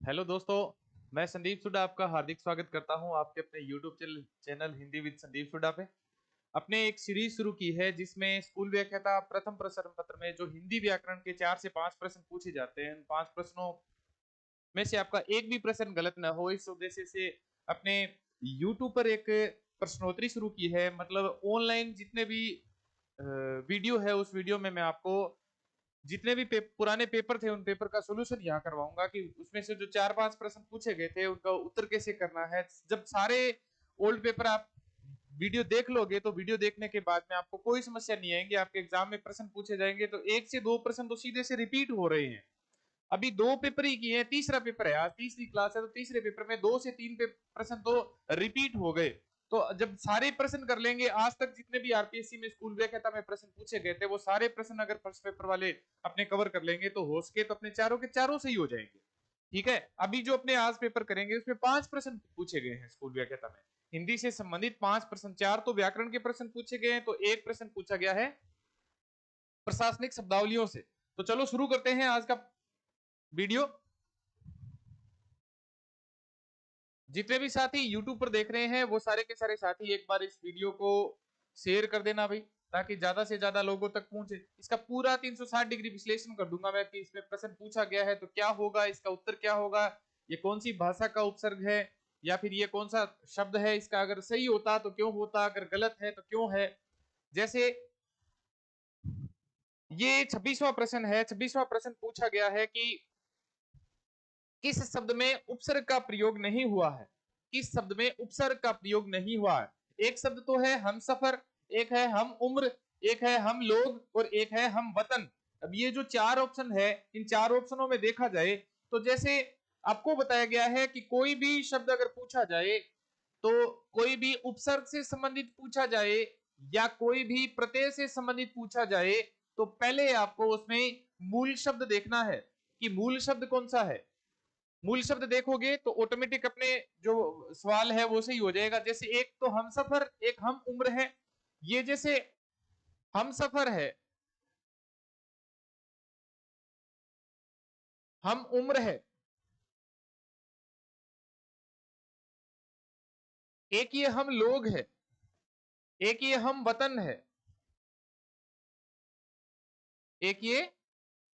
Hello दोस्तों। मैं संदीप सुडा आपका हार्दिक स्वागत करता हूं आपके अपने YouTube channel Hindi with Sandeep Suda पे। अपने एक सीरीज शुरू की है जिसमें स्कूल व्याख्याता प्रथम प्रश्न पत्र में जो हिंदी व्याकरण के 4 से 5 प्रश्न पूछे जाते हैं, उन 5 प्रश्नों में से आपका एक भी प्रश्न गलत ना हो, इस उद्देश्य से अपने यूट्यूब पर एक प्रश्नोत्तरी शुरू की है। मतलब ऑनलाइन जितने भी वीडियो है, उस वीडियो में मैं आपको जितने भी पुराने पेपर थे उन पेपर का सोल्यूशन यहाँ करवाऊंगा कि उसमें से जो 4-5 प्रश्न पूछे गए थे उनका उत्तर कैसे करना है। जब सारे ओल्ड पेपर आप वीडियो देख लोगे तो वीडियो देखने के बाद में आपको कोई समस्या नहीं आएगी। आपके एग्जाम में प्रश्न पूछे जाएंगे तो 1 से 2 प्रश्न तो सीधे से रिपीट हो रहे हैं। अभी 2 पेपर ही किए हैं, तीसरा पेपर है, आज तीसरी क्लास है, तो तीसरे पेपर में 2 से 3 प्रश्न तो रिपीट हो गए। तो जब सारे प्रश्न कर लेंगे, आज तक जितने भी आरपीएससी में स्कूल व्याख्याता में प्रश्न पूछे गए थे वो सारे प्रश्न अगर फर्स्ट पेपर वाले अपने कवर कर लेंगे तो हो सके तो अपने चारों के चारों सही हो जाएंगे। ठीक है, अभी जो अपने आज पेपर करेंगे उसमें 5 प्रश्न पूछे गए हैं स्कूल व्याख्याता में, हिंदी से संबंधित 5 प्रश्न। 4 तो व्याकरण के प्रश्न पूछे गए हैं, तो एक प्रश्न पूछा गया है प्रशासनिक शब्दावलियों से। तो चलो शुरू करते हैं आज का वीडियो। जितने भी साथी यूट्यूब पर देख रहे हैं वो सारे के सारे साथी एक बार इस वीडियो को शेयर कर देना भाई, ताकि ज्यादा से ज्यादा लोगों तक पहुंचे। इसका पूरा 360 डिग्री विश्लेषण कर दूंगा मैं कि इसमें प्रश्न पूछा गया है तो क्या होगा, इसका उत्तर क्या होगा, ये कौन सी भाषा का उपसर्ग है, या फिर ये कौन सा शब्द है, इसका अगर सही होता तो क्यों होता, अगर गलत है तो क्यों है। जैसे ये 26वां प्रश्न है। 26वां प्रश्न पूछा गया है कि किस शब्द में उपसर्ग का प्रयोग नहीं हुआ है। किस शब्द में उपसर्ग का प्रयोग नहीं हुआ है। एक शब्द तो है हम सफर, एक है हम उम्र, एक है हम लोग और एक है हम वतन। अब ये जो 4 ऑप्शन है, इन 4 ऑप्शनों में देखा जाए तो जैसे आपको बताया गया है कि कोई भी शब्द अगर पूछा जाए, तो कोई भी उपसर्ग से संबंधित पूछा जाए या कोई भी प्रत्यय से संबंधित पूछा जाए, तो पहले आपको उसमें मूल शब्द देखना है कि मूल शब्द कौन सा है। मूल शब्द देखोगे तो ऑटोमेटिक अपने जो सवाल है वो सही हो जाएगा। जैसे एक तो हम सफर, एक हम उम्र है। ये जैसे हम सफर है, हम उम्र है, एक ये हम लोग है, एक ये हम वतन है, एक ये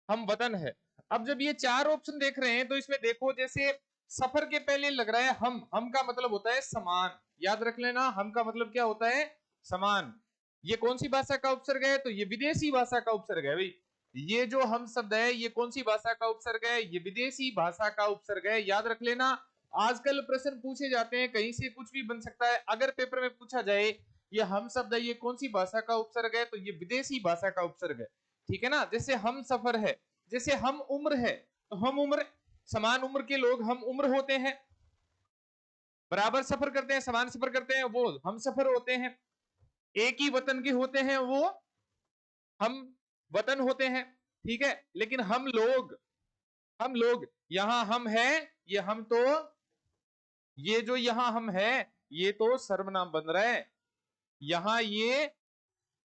हम वतन है। अब जब ये 4 ऑप्शन देख रहे हैं तो इसमें देखो, जैसे सफर के पहले लग रहा है हम का मतलब होता है समान। याद रख लेना, हम का मतलब क्या होता है, समान। ये कौन सी भाषा का उपसर्ग है, तो ये विदेशी भाषा का उपसर्ग है भाई। ये जो हम शब्द है ये कौन सी भाषा का उपसर्ग है, ये विदेशी भाषा का उपसर्ग है, याद रख लेना। आजकल प्रश्न पूछे जाते हैं, कहीं से कुछ भी बन सकता है। अगर पेपर में पूछा जाए ये हम शब्द है ये कौन सी भाषा का उपसर्ग है, तो ये विदेशी भाषा का उपसर्ग है। ठीक है ना। जैसे हम सफर है, जैसे हम उम्र है, तो हम उम्र, समान उम्र के लोग हम उम्र होते हैं, बराबर सफर करते हैं, समान सफर करते हैं, वो हम सफर होते हैं। एक ही वतन के होते हैं वो हम वतन होते हैं। ठीक है, लेकिन हम लोग यहां हम है, ये हम तो, ये जो यहां हम है ये तो सर्वनाम बन रहा है। यहां ये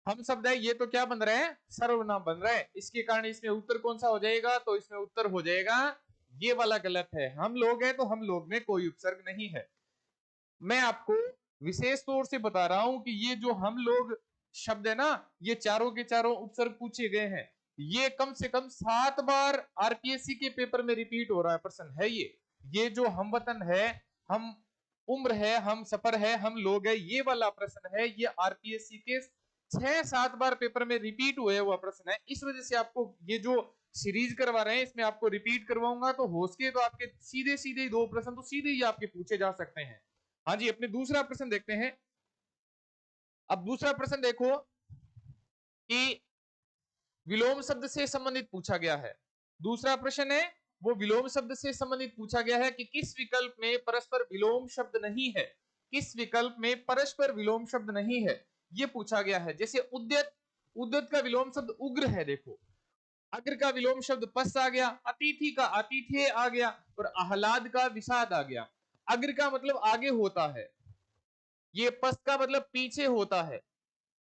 हम शब्द है ये तो क्या बन रहा है, सर्वनाम बन रहा है। इसके कारण इसमें उत्तर कौन सा हो जाएगा, तो इसमें उत्तर हो जाएगा ये वाला गलत है। हम लोग हैं तो हम लोग में कोई उपसर्ग नहीं है। मैं आपको विशेष तौर से बता रहा हूं कि ये जो हम लोग शब्द है ना, ये चारों के चारों उपसर्ग पूछे गए हैं। ये कम से कम 7 बार आरपीएससी के पेपर में रिपीट हो रहा है प्रश्न है ये जो हम वतन है, हम उम्र है, हम सफर है, हम लोग है, ये वाला प्रश्न है, ये आरपीएससी के 6-7 बार पेपर में रिपीट हुए हुआ प्रश्न है। इस वजह से आपको ये जो सीरीज करवा रहे हैं इसमें आपको रिपीट करवाऊंगा, तो हो सके तो आपके सीधे सीधे 2 प्रश्न तो सीधे ही आपके पूछे जा सकते हैं। हाँ जी, अपने दूसरा प्रश्न देखते हैं। अब दूसरा प्रश्न देखो कि विलोम शब्द से संबंधित पूछा गया है। दूसरा प्रश्न है वो विलोम शब्द से संबंधित पूछा गया है कि किस विकल्प में परस्पर विलोम शब्द नहीं है। किस विकल्प में परस्पर विलोम शब्द नहीं है, ये पूछा गया है। जैसे उद्यत, उद्यत का विलोम शब्द उग्र है, देखो। अग्र का विलोम शब्द पस आ गया, अतिथि का आतिथ्य आ गया, और आह्लाद का विषाद आ गया। अग्र का मतलब आगे होता है, ये पस का मतलब पीछे होता है।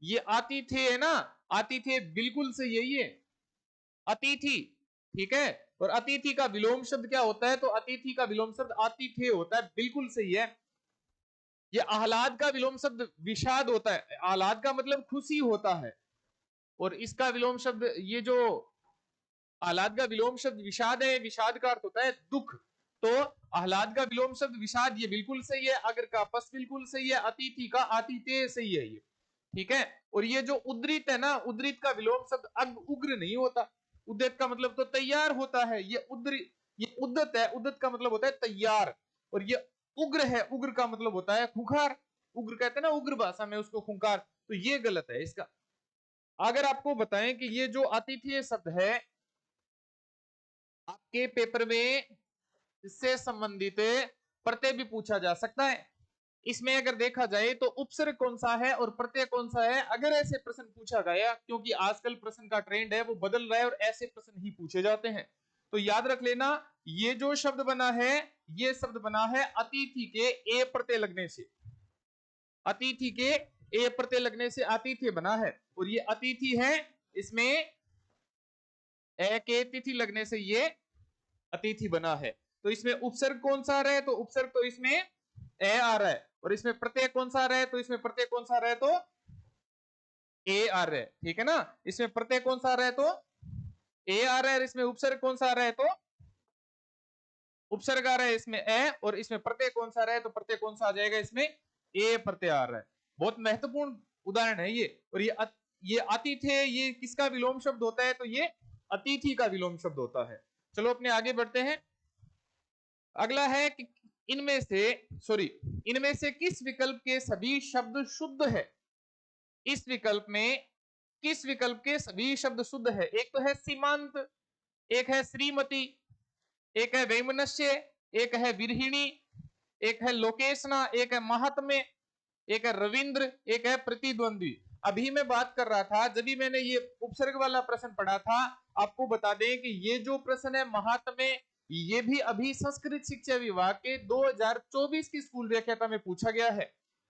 ये आतिथ्य है ना, आतिथ्य बिल्कुल से यही है, अतिथि। ठीक है, और अतिथि का विलोम शब्द क्या होता है? तो अतिथि का विलोम शब्द आतिथ्य होता है, बिल्कुल सही है। ये आह्लाद का विलोम शब्द विषाद होता है, आह्लाद का मतलब खुशी होता है, और इसका विलोम शब्द, ये जो आह्लाद का विलोम शब्द विषाद है, विषाद का अर्थ होता है दुख। तो आह्लाद का विलोम शब्द विषाद, ये बिल्कुल सही है। अगर का पस बिल्कुल सही है। अतिथि का आतिथ्य सही है ये, ठीक है। और ये जो उद्रित है ना, उद्रित का विलोम शब्द उग्र नहीं होता। उद्यत का मतलब तो तैयार होता है। ये उद्यत है, उद्यत का मतलब होता है तैयार। और ये उग्र है, उग्र का मतलब होता है खुंखार। उग्र कहते हैं ना उग्र भाषा में उसको खुंखार, तो ये गलत है इसका। अगर आपको बताएं कि ये जो अतिथि शब्द है आपके पेपर में इससे संबंधित प्रत्यय भी पूछा जा सकता है। इसमें अगर देखा जाए तो उपसर्ग कौन सा है और प्रत्यय कौन सा है, अगर ऐसे प्रश्न पूछा गया, क्योंकि आजकल प्रश्न का ट्रेंड है वो बदल रहा है और ऐसे प्रश्न ही पूछे जाते हैं, तो याद रख लेना ये जो शब्द बना है, ये शब्द बना है अतिथि के ए प्रत्यय लगने से। अतिथि के ए प्रत्यय लगने से अतिथि बना है, और ये अतिथि है, इसमें ए के तिथि लगने से ये अतिथि बना है। तो इसमें उपसर्ग कौन सा आ रहा है? तो उपसर्ग तो इसमें ए आ रहा है। और इसमें प्रत्यय कौन सा आ रहा है? तो इसमें प्रत्यय कौन सा आ रहा है? तो ए आ रहा है, ठीक है ना। इसमें प्रत्यय कौन सा आ रहा है? तो ए आ रहा है। इसमें उपसर्ग कौन सा आ रहा है? तो उपसर्ग आ रहा है इसमें ए, और इसमें प्रत्यय कौन सा आ रहा है? तो प्रत्यय कौन सा आ जाएगा? इसमें ए प्रत्यय आ रहा है। बहुत महत्वपूर्ण उदाहरण है ये। और ये अतिथि, ये किसका विलोम शब्द होता है? तो ये अतिथि का विलोम शब्द होता है। चलो अपने आगे बढ़ते हैं। अगला है कि इनमें से किस विकल्प के सभी शब्द शुद्ध है? इस विकल्प में किस विकल्प के सभी शब्द शुद्ध है? एक तो है सीमांत, एक है श्रीमती, एक है वैमनस्य, एक है विरहिणी, एक है लोकेशना, एक है महात्म्य, एक है रविंद्र, एक है प्रतिद्वंद्वी। अभी मैं बात कर रहा था, जब भी मैंने ये उपसर्ग वाला प्रश्न पढ़ा था, आपको बता दें कि ये जो प्रश्न है महात्म्य, ये भी अभी संस्कृत शिक्षा विभाग के 2024 की स्कूल व्याख्याता में पूछा गया है।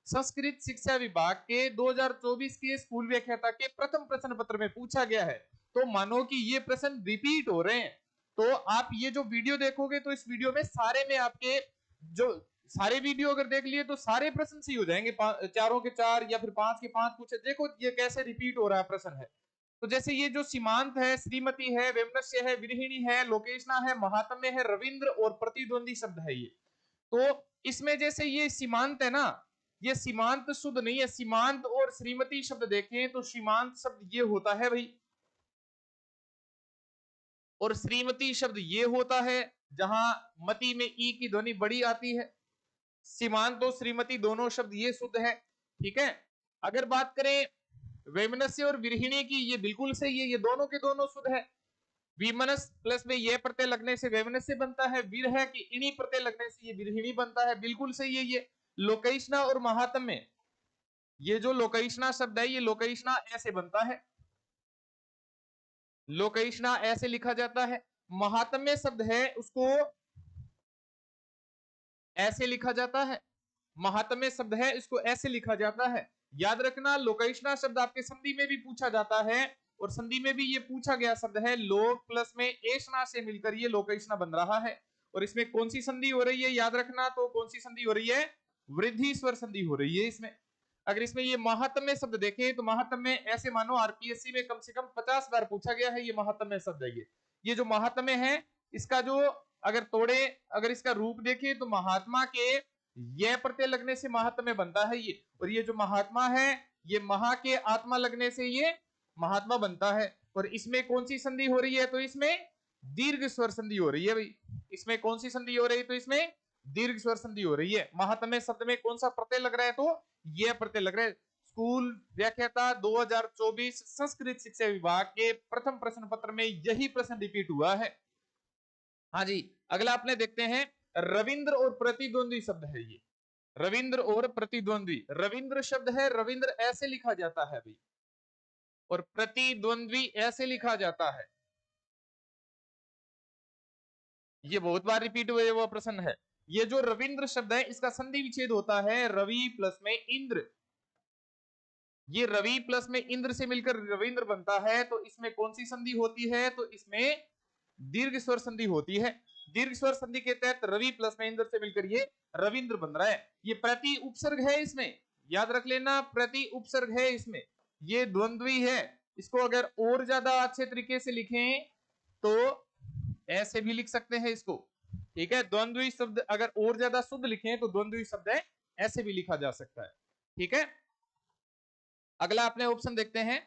संस्कृत शिक्षा विभाग के 2024 के स्कूल व्याख्याता के प्रथम प्रश्न पत्र में पूछा गया है। तो मानो कि ये प्रश्न रिपीट हो रहे हैं। तो आप ये जो वीडियो देखोगे, तो इस वीडियो में सारे में आपके जो सारे वीडियो अगर देख लिए तो सारे प्रश्न सही हो जाएंगे, चारों के चार या फिर पांच के पांच पूछे। देखो ये कैसे रिपीट हो रहा है प्रश्न है। तो जैसे ये जो सीमांत है, श्रीमती है, वैमनस्य है, विरहिणी है, लोकेशना है, महात्म्य है, रविंद्र और प्रतिद्वंदी शब्द है ये। तो इसमें जैसे ये सीमांत है ना, ये सीमांत शुद्ध नहीं है। सीमांत और श्रीमती शब्द देखें तो सीमांत शब्द ये होता है भाई, और श्रीमती शब्द ये होता है जहां मती में ई की ध्वनि बड़ी आती है। सीमांत और श्रीमती दोनों शब्द ये शुद्ध है, ठीक है। अगर बात करें वैमनस्य और विरहिणी की, ये बिल्कुल सही है, ये दोनों के दोनों शुद्ध है। विमनस प्लस में ये प्रत्यय लगने से वैमनस्य बनता है, वीर है कि इणी प्रत्यय लगने से ये विरहिणी बनता है, बिल्कुल सही है ये। लोकेशना और महात्म्य, ये जो लोकेशना शब्द है, ये लोकेशना ऐसे बनता है, लोकेशना ऐसे लिखा जाता है। महात्म्य शब्द है उसको ऐसे लिखा जाता है, महात्म्य शब्द है इसको ऐसे लिखा जाता है। याद रखना लोकेशना शब्द आपके संधि में भी पूछा जाता है, और संधि में भी ये पूछा गया शब्द है। लोक प्लस में एशना से मिलकर ये लोकेशना बन रहा है। और इसमें कौन सी संधि हो रही है याद रखना, तो कौन सी संधि हो रही है? वृद्धि स्वर संधि हो रही है इसमें। अगर इसमें ये महात्म्य शब्द देखें तो महात्म्य ऐसे मानो आरपीएससी में कम से कम 50 बार पूछा गया है, ये महात्म्य शब्द है। ये जो महात्म्य है, इसका जो अगर इसका रूप देखें तो महात्मा के यह प्रत्यय लगने से महात्म्य बनता है ये। और ये जो महात्मा है, ये महा के आत्मा लगने से ये महात्मा बनता है। और इसमें कौन सी संधि हो रही है? तो इसमें दीर्घ स्वर संधि हो रही है भाई। इसमें कौन सी संधि हो रही है? तो इसमें दीर्घ स्वर संधि हो रही है। महात्म्य शब्द में कौन सा प्रत्यय लग रहा है? तो यह प्रत्यय लग रहा है। स्कूल व्याख्याता 2024 संस्कृत शिक्षा विभाग के प्रथम प्रश्न पत्र में यही प्रश्न रिपीट हुआ है। हाँ जी, अगला अपने देखते हैं रविंद्र और प्रतिद्वंद्वी शब्द है ये। रविंद्र और प्रतिद्वंद्वी, रविंद्र शब्द है, रविंद्र ऐसे लिखा जाता है भाई, और प्रतिद्वंद्वी ऐसे लिखा जाता है। ये बहुत बार रिपीट हुए वो प्रश्न है। ये जो रविंद्र शब्द है इसका संधि विच्छेद होता है रवि प्लस में इंद्र। ये रवि प्लस में इंद्र से मिलकर रविंद्र बनता है। तो इसमें कौन सी संधि होती है? तो इसमें दीर्घ स्वर संधि होती है। दीर्घ स्वर संधि के तहत रवि प्लस महेंद्र से मिलकर ये रविंद्र बन रहा है। ये प्रति उपसर्ग है, इसमें याद रख लेना, प्रति उपसर्ग है इसमें, ये द्वंद्वी है। इसको अगर और ज्यादा अच्छे तरीके से लिखें तो ऐसे भी लिख सकते हैं इसको, ठीक है। द्वंद्वी शब्द अगर और ज्यादा शुद्ध लिखें तो द्वंद्वी शब्द है, ऐसे भी लिखा जा सकता है, ठीक है। अगला अपने ऑप्शन देखते हैं।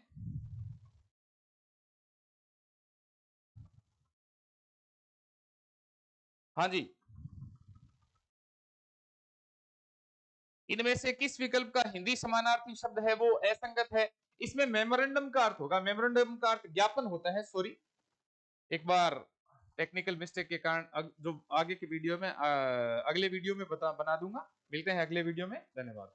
हाँ जी, इनमें से किस विकल्प का हिंदी समानार्थी शब्द है वो असंगत है? इसमें मेमोरेंडम का अर्थ होगा, मेमोरेंडम का अर्थ ज्ञापन होता है, सॉरी एक बार टेक्निकल मिस्टेक के कारण जो आगे की वीडियो में अगले वीडियो में बना दूंगा। मिलते हैं अगले वीडियो में, धन्यवाद।